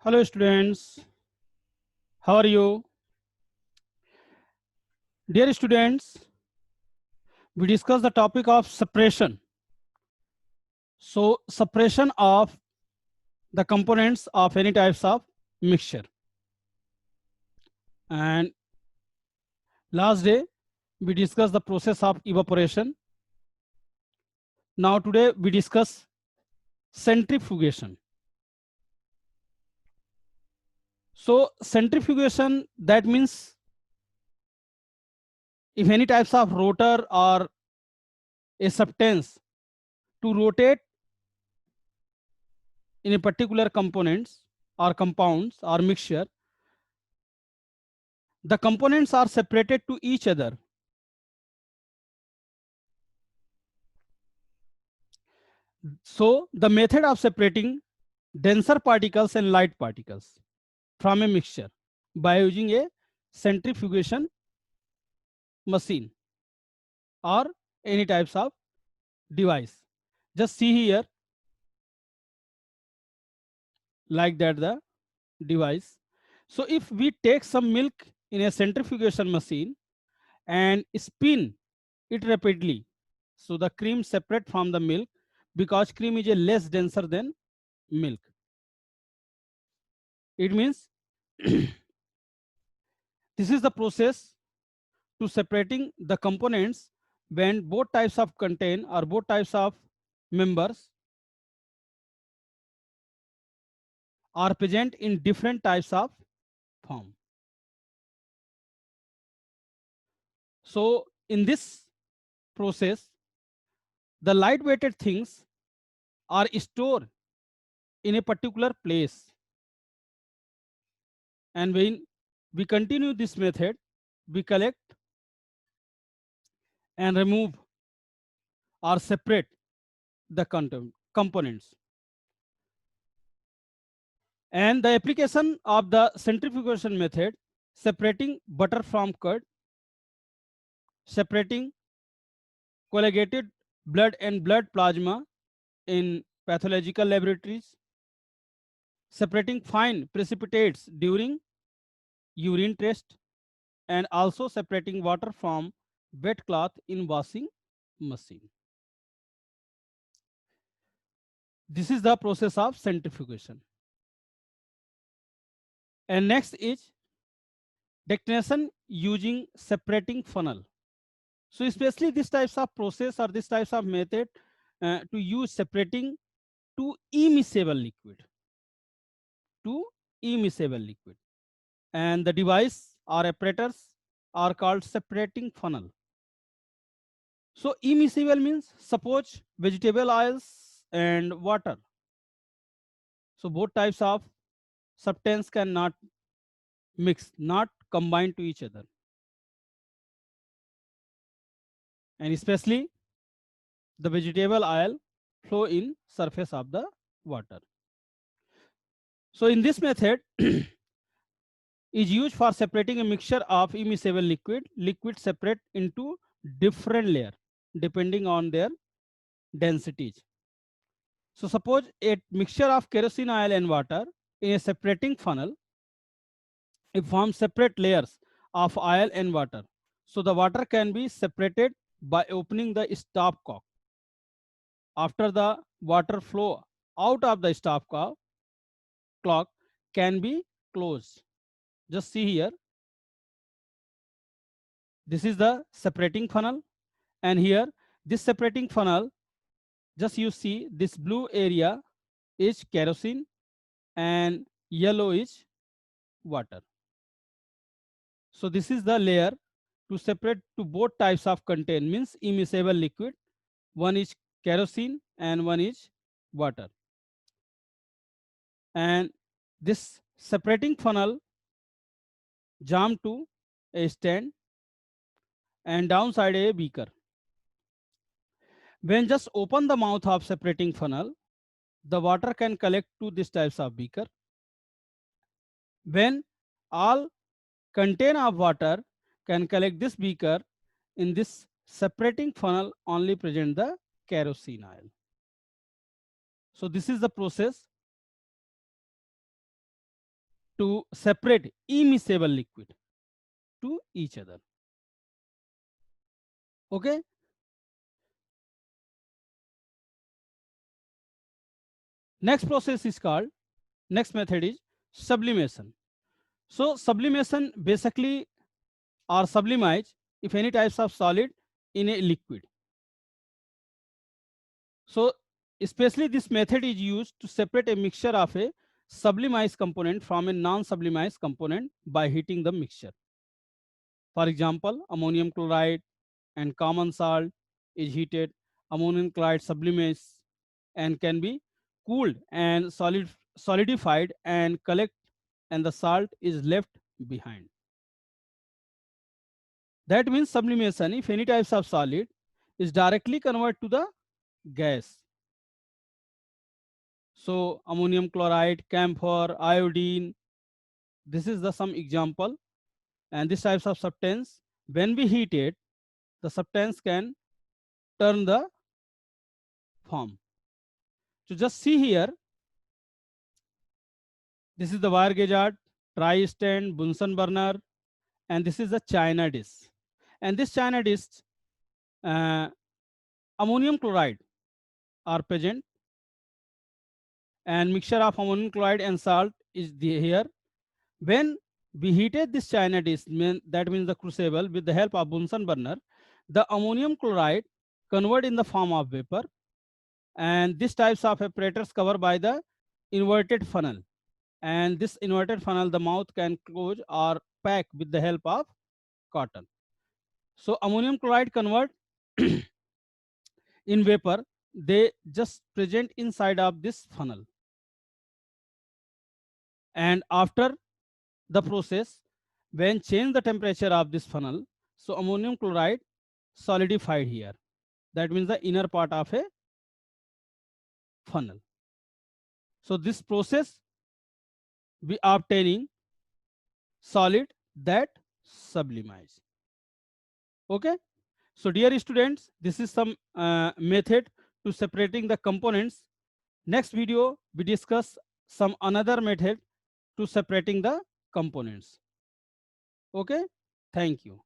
Hello students, how are you? Dear students, we discuss the topic of separation. So separation of the components of any types of mixture. And last day we discussed the process of evaporation. Now today we discuss centrifugation. So centrifugation, that means if any types of rotor or a substance to rotate in a particular components or compounds or mixture, the components are separated to each other. So the method of separating denser particles and light particles from a mixture by using a centrifugation machine or any types of device. Just see here like that the device. So if we take some milk in a centrifugation machine and spin it rapidly, so the cream separate from the milk because cream is a less denser than milk. It means this is the process to separating the components when both types of contain or both types of members are present in different types of form. So in this process, the light weighted things are stored in a particular place, and when we continue this method, we collect and remove or separate the components. And the application of the centrifugation method, separating butter from curd, separating colligated blood and blood plasma in pathological laboratories, separating fine precipitates during urine test, and also separating water from wet cloth in washing machine. This is the process of centrifugation. And next is detonation using separating funnel. So especially this types of process or this types of method to use separating to immiscible liquid, to immiscible liquid. And the device or apparatus are called separating funnel. So immiscible means suppose vegetable oils and water. So both types of substance cannot mix, not combine to each other. And especially the vegetable oil flow in surface of the water. So in this method is used for separating a mixture of immiscible liquid. Liquid separate into different layer depending on their densities. So suppose a mixture of kerosene oil and water in a separating funnel, it forms separate layers of oil and water. So the water can be separated by opening the stopcock. After the water flow out of the stopcock clock can be closed. Just see here. This is the separating funnel, and here this separating funnel, just you see this blue area is kerosene and yellow is water. So this is the layer to separate to both types of content, means immiscible liquid. One is kerosene and one is water. And this separating funnel jam to a stand and downside a beaker. When just open the mouth of separating funnel, the water can collect to these types of beaker. When all contain of water can collect this beaker, in this separating funnel only present the kerosene oil. So this is the process to separate immiscible liquid to each other. Okay. Next process is called, next method is sublimation. So sublimation basically or sublimize if any types of solid in a liquid. So especially this method is used to separate a mixture of a sublimized component from a non-sublimized component by heating the mixture. For example, ammonium chloride and common salt is heated. Ammonium chloride sublimates and can be cooled and solidified and collect, and the salt is left behind. That means sublimation, if any types of solid is directly converted to the gas. So ammonium chloride, camphor, iodine, this is the some example. And these types of substance, when we heat it, the substance can turn the form. So just see here, this is the wire gauge art, try stand, Bunsen burner, and this is the China dish. And this China dish, uh, ammonium chloride are present, and mixture of ammonium chloride and salt is here. When we heated this China dish, that means the crucible, with the help of Bunsen burner, the ammonium chloride convert in the form of vapor, and this types of apparatus covered by the inverted funnel. And this inverted funnel, the mouth can close or pack with the help of cotton. So ammonium chloride convert in vapor, they just present inside of this funnel. And after the process, when change the temperature of this funnel, so ammonium chloride solidified here. That means the inner part of a funnel. So this process we are obtaining solid that sublimize. Okay. So dear students, this is some method to separating the components. Next video we discuss some another method to separating the components. Okay. Thank you.